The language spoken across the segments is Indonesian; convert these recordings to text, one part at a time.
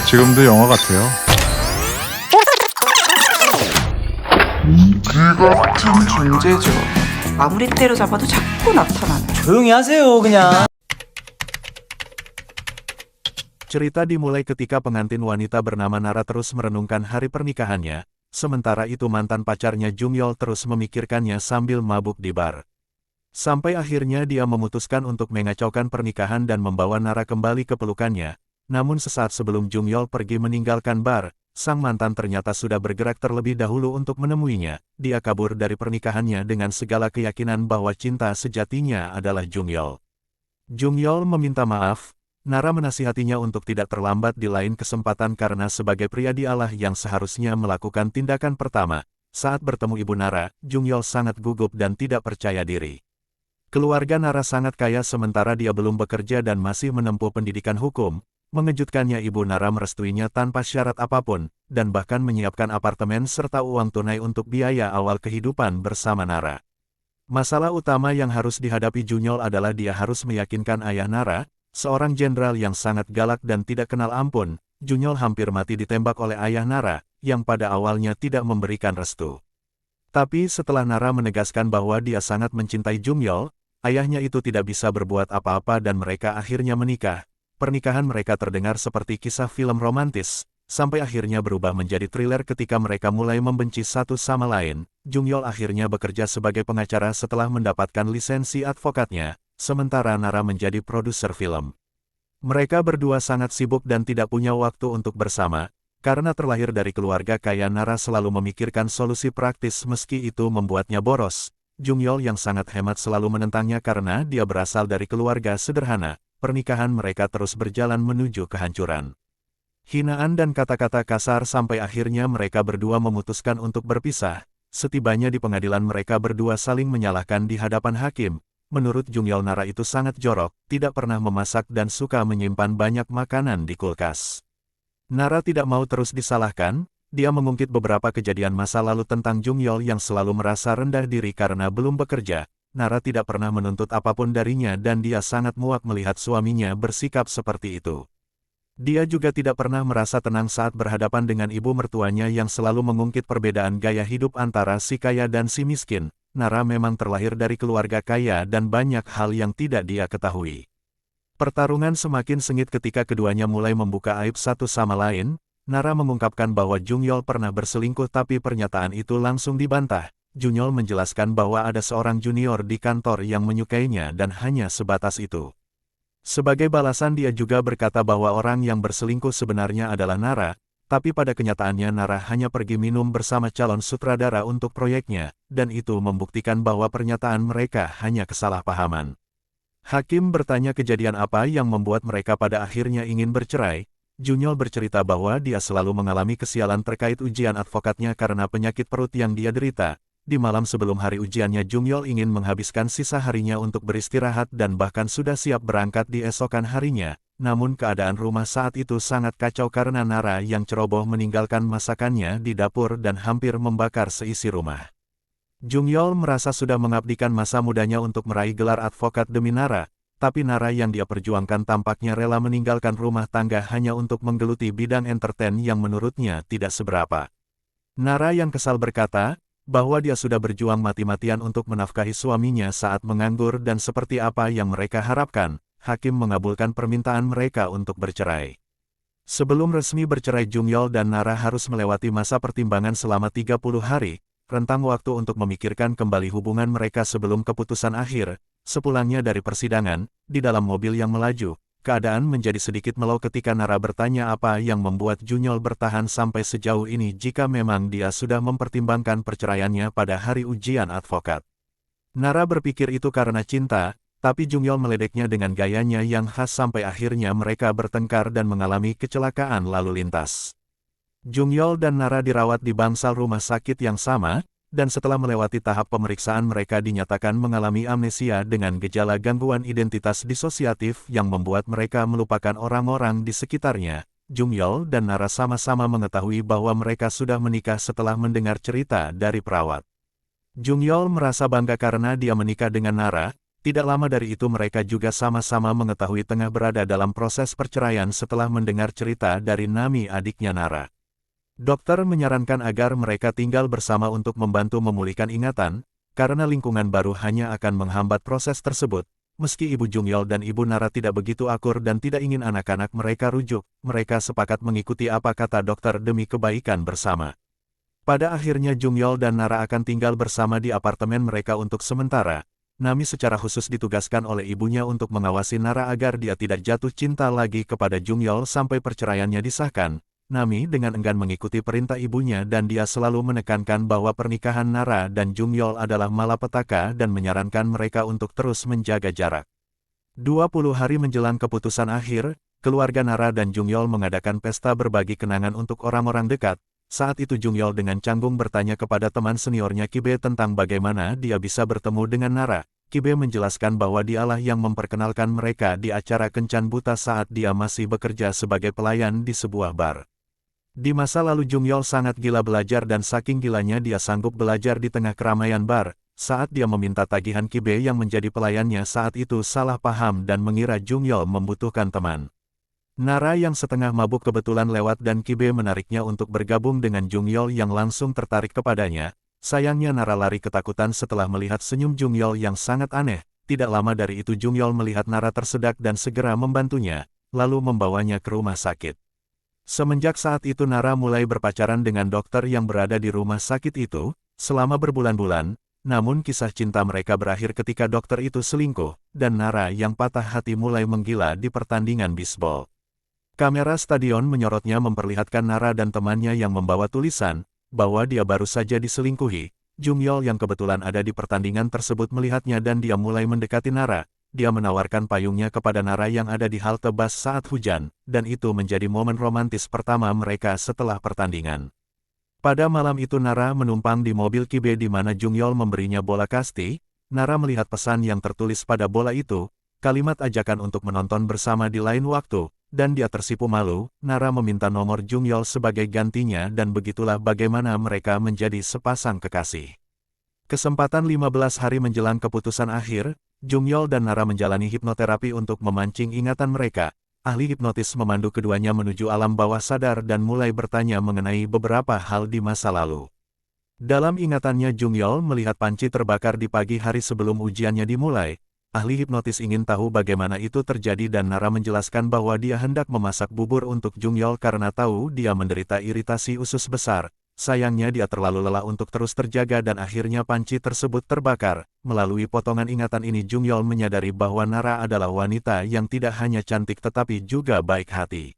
지금도 영화 같아요. 같은 존재죠. 아무리 때려잡아도 자꾸 나타나는. 조용히 하세요, 그냥. Cerita dimulai ketika pengantin wanita bernama Nara terus merenungkan hari pernikahannya, sementara itu mantan pacarnya Jung-yeol terus memikirkannya sambil mabuk di bar. Sampai akhirnya dia memutuskan untuk mengacaukan pernikahan dan membawa Nara kembali ke pelukannya, namun sesaat sebelum Jung-yeol pergi meninggalkan bar, sang mantan ternyata sudah bergerak terlebih dahulu untuk menemuinya. Dia kabur dari pernikahannya dengan segala keyakinan bahwa cinta sejatinya adalah Jung-yeol. Jung-yeol meminta maaf. Nara menasihatinya untuk tidak terlambat di lain kesempatan karena sebagai pria di Allah yang seharusnya melakukan tindakan pertama. Saat bertemu ibu Nara, Jung-yeol sangat gugup dan tidak percaya diri. Keluarga Nara sangat kaya sementara dia belum bekerja dan masih menempuh pendidikan hukum. Mengejutkannya ibu Nara merestuinya tanpa syarat apapun, dan bahkan menyiapkan apartemen serta uang tunai untuk biaya awal kehidupan bersama Nara. Masalah utama yang harus dihadapi Jung-yeol adalah dia harus meyakinkan ayah Nara, seorang jenderal yang sangat galak dan tidak kenal ampun. Jung-yeol hampir mati ditembak oleh ayah Nara, yang pada awalnya tidak memberikan restu. Tapi setelah Nara menegaskan bahwa dia sangat mencintai Jung-yeol, ayahnya itu tidak bisa berbuat apa-apa dan mereka akhirnya menikah. Pernikahan mereka terdengar seperti kisah film romantis, sampai akhirnya berubah menjadi thriller ketika mereka mulai membenci satu sama lain. Jung-yeol akhirnya bekerja sebagai pengacara setelah mendapatkan lisensi advokatnya, sementara Nara menjadi produser film. Mereka berdua sangat sibuk dan tidak punya waktu untuk bersama, karena terlahir dari keluarga kaya Nara selalu memikirkan solusi praktis meski itu membuatnya boros. Jung-yeol yang sangat hemat selalu menentangnya karena dia berasal dari keluarga sederhana. Pernikahan mereka terus berjalan menuju kehancuran. Hinaan dan kata-kata kasar sampai akhirnya mereka berdua memutuskan untuk berpisah. Setibanya di pengadilan mereka berdua saling menyalahkan di hadapan hakim. Menurut Jung-yeol Nara itu sangat jorok, tidak pernah memasak dan suka menyimpan banyak makanan di kulkas. Nara tidak mau terus disalahkan, dia mengungkit beberapa kejadian masa lalu tentang Jung-yeol yang selalu merasa rendah diri karena belum bekerja. Nara tidak pernah menuntut apapun darinya dan dia sangat muak melihat suaminya bersikap seperti itu. Dia juga tidak pernah merasa tenang saat berhadapan dengan ibu mertuanya yang selalu mengungkit perbedaan gaya hidup antara si kaya dan si miskin. Nara memang terlahir dari keluarga kaya dan banyak hal yang tidak dia ketahui. Pertarungan semakin sengit ketika keduanya mulai membuka aib satu sama lain. Nara mengungkapkan bahwa Jung-yeol pernah berselingkuh tapi pernyataan itu langsung dibantah. Jung-yeol menjelaskan bahwa ada seorang junior di kantor yang menyukainya dan hanya sebatas itu. Sebagai balasan dia juga berkata bahwa orang yang berselingkuh sebenarnya adalah Nara, tapi pada kenyataannya Nara hanya pergi minum bersama calon sutradara untuk proyeknya, dan itu membuktikan bahwa pernyataan mereka hanya kesalahpahaman. Hakim bertanya kejadian apa yang membuat mereka pada akhirnya ingin bercerai. Jung-yeol bercerita bahwa dia selalu mengalami kesialan terkait ujian advokatnya karena penyakit perut yang dia derita. Di malam sebelum hari ujiannya Jung-yeol ingin menghabiskan sisa harinya untuk beristirahat dan bahkan sudah siap berangkat di esokan harinya. Namun keadaan rumah saat itu sangat kacau karena Nara yang ceroboh meninggalkan masakannya di dapur dan hampir membakar seisi rumah. Jung-yeol merasa sudah mengabdikan masa mudanya untuk meraih gelar advokat demi Nara, tapi Nara yang dia perjuangkan tampaknya rela meninggalkan rumah tangga hanya untuk menggeluti bidang entertain yang menurutnya tidak seberapa. Nara yang kesal berkata, bahwa dia sudah berjuang mati-matian untuk menafkahi suaminya saat menganggur dan seperti apa yang mereka harapkan, hakim mengabulkan permintaan mereka untuk bercerai. Sebelum resmi bercerai Jung-yeol dan Nara harus melewati masa pertimbangan selama 30 hari, rentang waktu untuk memikirkan kembali hubungan mereka sebelum keputusan akhir. Sepulangnya dari persidangan, di dalam mobil yang melaju, keadaan menjadi sedikit melau ketika Nara bertanya apa yang membuat Jung-yeol bertahan sampai sejauh ini jika memang dia sudah mempertimbangkan perceraiannya pada hari ujian advokat. Nara berpikir itu karena cinta, tapi Jung-yeol meledeknya dengan gayanya yang khas sampai akhirnya mereka bertengkar dan mengalami kecelakaan lalu lintas. Jung-yeol dan Nara dirawat di bangsal rumah sakit yang sama, dan setelah melewati tahap pemeriksaan mereka dinyatakan mengalami amnesia dengan gejala gangguan identitas disosiatif yang membuat mereka melupakan orang-orang di sekitarnya. Jung-yeol dan Nara sama-sama mengetahui bahwa mereka sudah menikah setelah mendengar cerita dari perawat. Jung-yeol merasa bangga karena dia menikah dengan Nara, Tidak lama dari itu mereka juga sama-sama mengetahui tengah berada dalam proses perceraian setelah mendengar cerita dari Nami adiknya Nara. Dokter menyarankan agar mereka tinggal bersama untuk membantu memulihkan ingatan, karena lingkungan baru hanya akan menghambat proses tersebut. Meski Ibu Jungyol dan Ibu Nara tidak begitu akur dan tidak ingin anak-anak mereka rujuk, mereka sepakat mengikuti apa kata dokter demi kebaikan bersama. Pada akhirnya Jungyol dan Nara akan tinggal bersama di apartemen mereka untuk sementara. Nami secara khusus ditugaskan oleh ibunya untuk mengawasi Nara agar dia tidak jatuh cinta lagi kepada Jungyol sampai perceraiannya disahkan. Nami dengan enggan mengikuti perintah ibunya dan dia selalu menekankan bahwa pernikahan Nara dan Jungyol adalah malapetaka dan menyarankan mereka untuk terus menjaga jarak. 20 hari menjelang keputusan akhir, keluarga Nara dan Jungyol mengadakan pesta berbagi kenangan untuk orang-orang dekat. Saat itu Jungyol dengan canggung bertanya kepada teman seniornya Kibe tentang bagaimana dia bisa bertemu dengan Nara. Kibe menjelaskan bahwa dialah yang memperkenalkan mereka di acara kencan buta saat dia masih bekerja sebagai pelayan di sebuah bar. Di masa lalu Jungyol sangat gila belajar dan saking gilanya dia sanggup belajar di tengah keramaian bar. Saat dia meminta tagihan Kibe yang menjadi pelayannya saat itu salah paham dan mengira Jungyol membutuhkan teman. Nara yang setengah mabuk kebetulan lewat dan Kibe menariknya untuk bergabung dengan Jungyol yang langsung tertarik kepadanya. Sayangnya Nara lari ketakutan setelah melihat senyum Jungyol yang sangat aneh. Tidak lama dari itu Jungyol melihat Nara tersedak dan segera membantunya, lalu membawanya ke rumah sakit. Semenjak saat itu Nara mulai berpacaran dengan dokter yang berada di rumah sakit itu, selama berbulan-bulan, namun kisah cinta mereka berakhir ketika dokter itu selingkuh, dan Nara yang patah hati mulai menggila di pertandingan bisbol. Kamera stadion menyorotnya memperlihatkan Nara dan temannya yang membawa tulisan, bahwa dia baru saja diselingkuhi. Jungyol yang kebetulan ada di pertandingan tersebut melihatnya dan dia mulai mendekati Nara. Dia menawarkan payungnya kepada Nara yang ada di halte bus saat hujan, dan itu menjadi momen romantis pertama mereka setelah pertandingan. Pada malam itu Nara menumpang di mobil Kibe di mana Jungyol memberinya bola kasti. Nara melihat pesan yang tertulis pada bola itu, kalimat ajakan untuk menonton bersama di lain waktu, dan dia tersipu malu. Nara meminta nomor Jungyol sebagai gantinya dan begitulah bagaimana mereka menjadi sepasang kekasih. Kesempatan 15 hari menjelang keputusan akhir, Jungyol dan Nara menjalani hipnoterapi untuk memancing ingatan mereka. Ahli hipnotis memandu keduanya menuju alam bawah sadar dan mulai bertanya mengenai beberapa hal di masa lalu. Dalam ingatannya Jungyol melihat panci terbakar di pagi hari sebelum ujiannya dimulai. Ahli hipnotis ingin tahu bagaimana itu terjadi dan Nara menjelaskan bahwa dia hendak memasak bubur untuk Jungyol karena tahu dia menderita iritasi usus besar. Sayangnya dia terlalu lelah untuk terus terjaga dan akhirnya panci tersebut terbakar. Melalui potongan ingatan ini Jungyol menyadari bahwa Nara adalah wanita yang tidak hanya cantik tetapi juga baik hati.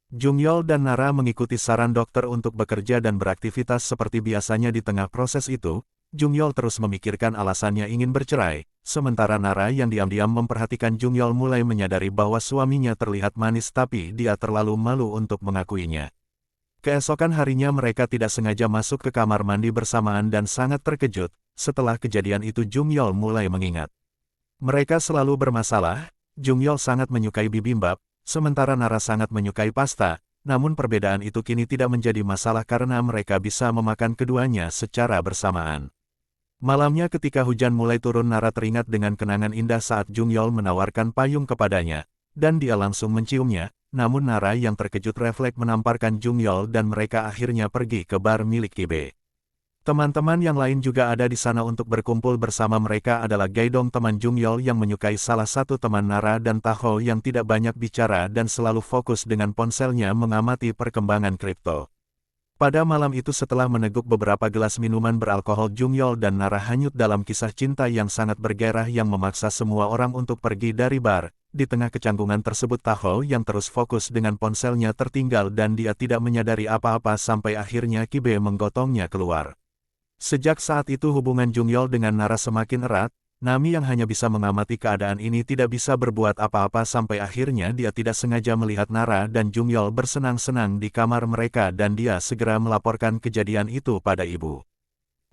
Jungyol dan Nara mengikuti saran dokter untuk bekerja dan beraktivitas seperti biasanya di tengah proses itu. Jungyol terus memikirkan alasannya ingin bercerai, sementara Nara yang diam-diam memperhatikan Jungyol mulai menyadari bahwa suaminya terlihat manis tapi dia terlalu malu untuk mengakuinya. Keesokan harinya mereka tidak sengaja masuk ke kamar mandi bersamaan dan sangat terkejut. Setelah kejadian itu Jungyol mulai mengingat. Mereka selalu bermasalah. Jungyol sangat menyukai bibimbap, sementara Nara sangat menyukai pasta. Namun perbedaan itu kini tidak menjadi masalah karena mereka bisa memakan keduanya secara bersamaan. Malamnya ketika hujan mulai turun Nara teringat dengan kenangan indah saat Jungyol menawarkan payung kepadanya, dan dia langsung menciumnya. Namun Nara yang terkejut refleks menamparkan Jungyol dan mereka akhirnya pergi ke bar milik Kibe. Teman-teman yang lain juga ada di sana untuk berkumpul bersama mereka adalah Gaidong teman Jungyol yang menyukai salah satu teman Nara dan Taho yang tidak banyak bicara dan selalu fokus dengan ponselnya mengamati perkembangan kripto. Pada malam itu setelah meneguk beberapa gelas minuman beralkohol Jungyol dan Nara hanyut dalam kisah cinta yang sangat bergairah yang memaksa semua orang untuk pergi dari bar. Di tengah kecanggungan tersebut Taho yang terus fokus dengan ponselnya tertinggal dan dia tidak menyadari apa-apa sampai akhirnya Kibe menggotongnya keluar. Sejak saat itu hubungan Jungyol dengan Nara semakin erat. Nami yang hanya bisa mengamati keadaan ini tidak bisa berbuat apa-apa sampai akhirnya dia tidak sengaja melihat Nara dan Jungyol bersenang-senang di kamar mereka dan dia segera melaporkan kejadian itu pada ibu.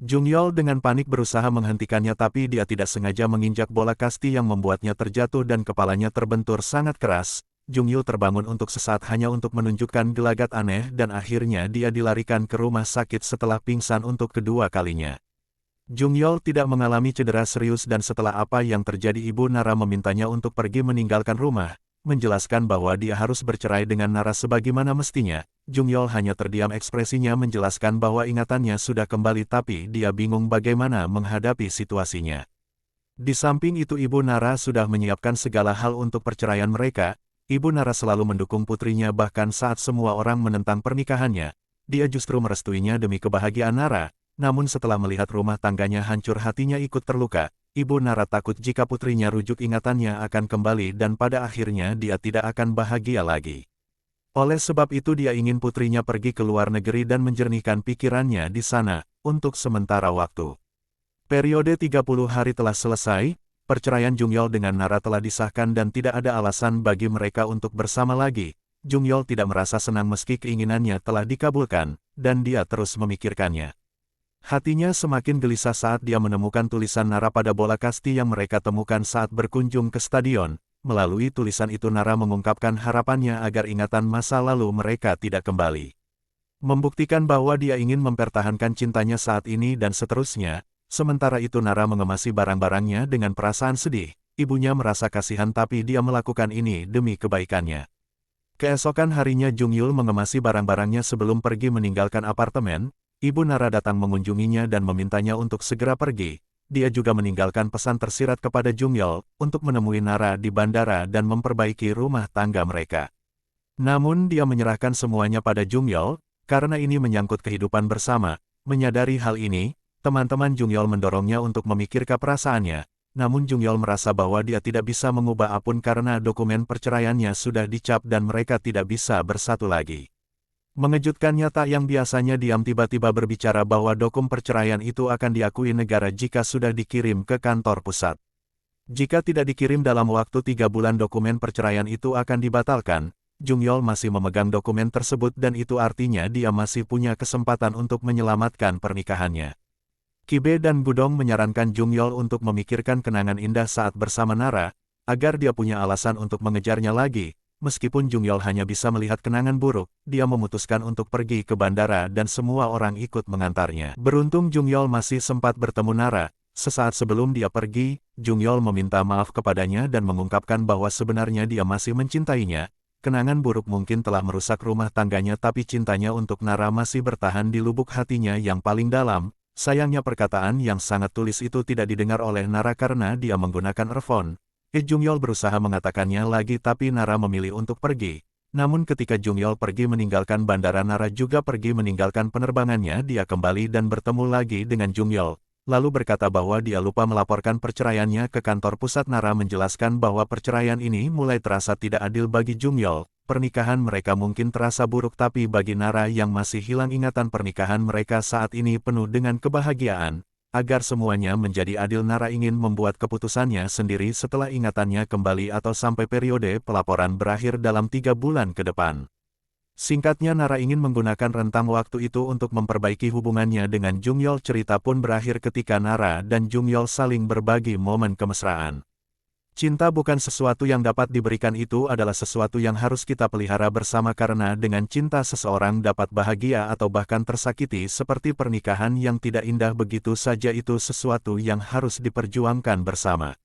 Jungyol dengan panik berusaha menghentikannya tapi dia tidak sengaja menginjak bola kasti yang membuatnya terjatuh dan kepalanya terbentur sangat keras. Jungyol terbangun untuk sesaat hanya untuk menunjukkan gelagat aneh dan akhirnya dia dilarikan ke rumah sakit setelah pingsan untuk kedua kalinya. Jungyol tidak mengalami cedera serius dan setelah apa yang terjadi Ibu Nara memintanya untuk pergi meninggalkan rumah, menjelaskan bahwa dia harus bercerai dengan Nara sebagaimana mestinya. Jungyol hanya terdiam, ekspresinya menjelaskan bahwa ingatannya sudah kembali tapi dia bingung bagaimana menghadapi situasinya. Di samping itu Ibu Nara sudah menyiapkan segala hal untuk perceraian mereka. Ibu Nara selalu mendukung putrinya bahkan saat semua orang menentang pernikahannya. Dia justru merestuinya demi kebahagiaan Nara. Namun setelah melihat rumah tangganya hancur hatinya ikut terluka. Ibu Nara takut jika putrinya rujuk ingatannya akan kembali dan pada akhirnya dia tidak akan bahagia lagi. Oleh sebab itu dia ingin putrinya pergi ke luar negeri dan menjernihkan pikirannya di sana, untuk sementara waktu. Periode 30 hari telah selesai, perceraian Jungyol dengan Nara telah disahkan dan tidak ada alasan bagi mereka untuk bersama lagi. Jungyol tidak merasa senang meski keinginannya telah dikabulkan, dan dia terus memikirkannya. Hatinya semakin gelisah saat dia menemukan tulisan Nara pada bola kasti yang mereka temukan saat berkunjung ke stadion. Melalui tulisan itu Nara mengungkapkan harapannya agar ingatan masa lalu mereka tidak kembali. Membuktikan bahwa dia ingin mempertahankan cintanya saat ini dan seterusnya. Sementara itu Nara mengemasi barang-barangnya dengan perasaan sedih. Ibunya merasa kasihan tapi dia melakukan ini demi kebaikannya. Keesokan harinya Jungyul mengemasi barang-barangnya sebelum pergi meninggalkan apartemen. Ibu Nara datang mengunjunginya dan memintanya untuk segera pergi. Dia juga meninggalkan pesan tersirat kepada Jungyol untuk menemui Nara di bandara dan memperbaiki rumah tangga mereka. Namun dia menyerahkan semuanya pada Jungyol, karena ini menyangkut kehidupan bersama. Menyadari hal ini, teman-teman Jungyol mendorongnya untuk memikirkan perasaannya. Namun Jungyol merasa bahwa dia tidak bisa mengubah apapun karena dokumen perceraiannya sudah dicap dan mereka tidak bisa bersatu lagi. Mengejutkannya, tak yang biasanya diam tiba-tiba berbicara bahwa dokumen perceraian itu akan diakui negara jika sudah dikirim ke kantor pusat. Jika tidak dikirim dalam waktu 3 bulan dokumen perceraian itu akan dibatalkan. Jungyol masih memegang dokumen tersebut dan itu artinya dia masih punya kesempatan untuk menyelamatkan pernikahannya. Kibe dan Budong menyarankan Jungyol untuk memikirkan kenangan indah saat bersama Nara, agar dia punya alasan untuk mengejarnya lagi. Meskipun Jungyol hanya bisa melihat kenangan buruk, dia memutuskan untuk pergi ke bandara dan semua orang ikut mengantarnya. Beruntung Jungyol masih sempat bertemu Nara. Sesaat sebelum dia pergi, Jungyol meminta maaf kepadanya dan mengungkapkan bahwa sebenarnya dia masih mencintainya. Kenangan buruk mungkin telah merusak rumah tangganya tapi cintanya untuk Nara masih bertahan di lubuk hatinya yang paling dalam. Sayangnya perkataan yang sangat tulis itu tidak didengar oleh Nara karena dia menggunakan earphone. Jungyol berusaha mengatakannya lagi tapi Nara memilih untuk pergi. Namun ketika Jungyol pergi meninggalkan bandara Nara juga pergi meninggalkan penerbangannya. Dia kembali dan bertemu lagi dengan Jungyol. Lalu berkata bahwa dia lupa melaporkan perceraiannya ke kantor pusat. Nara menjelaskan bahwa perceraian ini mulai terasa tidak adil bagi Jungyol. Pernikahan mereka mungkin terasa buruk tapi bagi Nara yang masih hilang ingatan pernikahan mereka saat ini penuh dengan kebahagiaan. Agar semuanya menjadi adil Nara ingin membuat keputusannya sendiri setelah ingatannya kembali atau sampai periode pelaporan berakhir dalam 3 bulan ke depan. Singkatnya Nara ingin menggunakan rentang waktu itu untuk memperbaiki hubungannya dengan Jungyol. Cerita pun berakhir ketika Nara dan Jungyol saling berbagi momen kemesraan. Cinta bukan sesuatu yang dapat diberikan, itu adalah sesuatu yang harus kita pelihara bersama karena dengan cinta seseorang dapat bahagia atau bahkan tersakiti seperti pernikahan yang tidak indah begitu saja, itu sesuatu yang harus diperjuangkan bersama.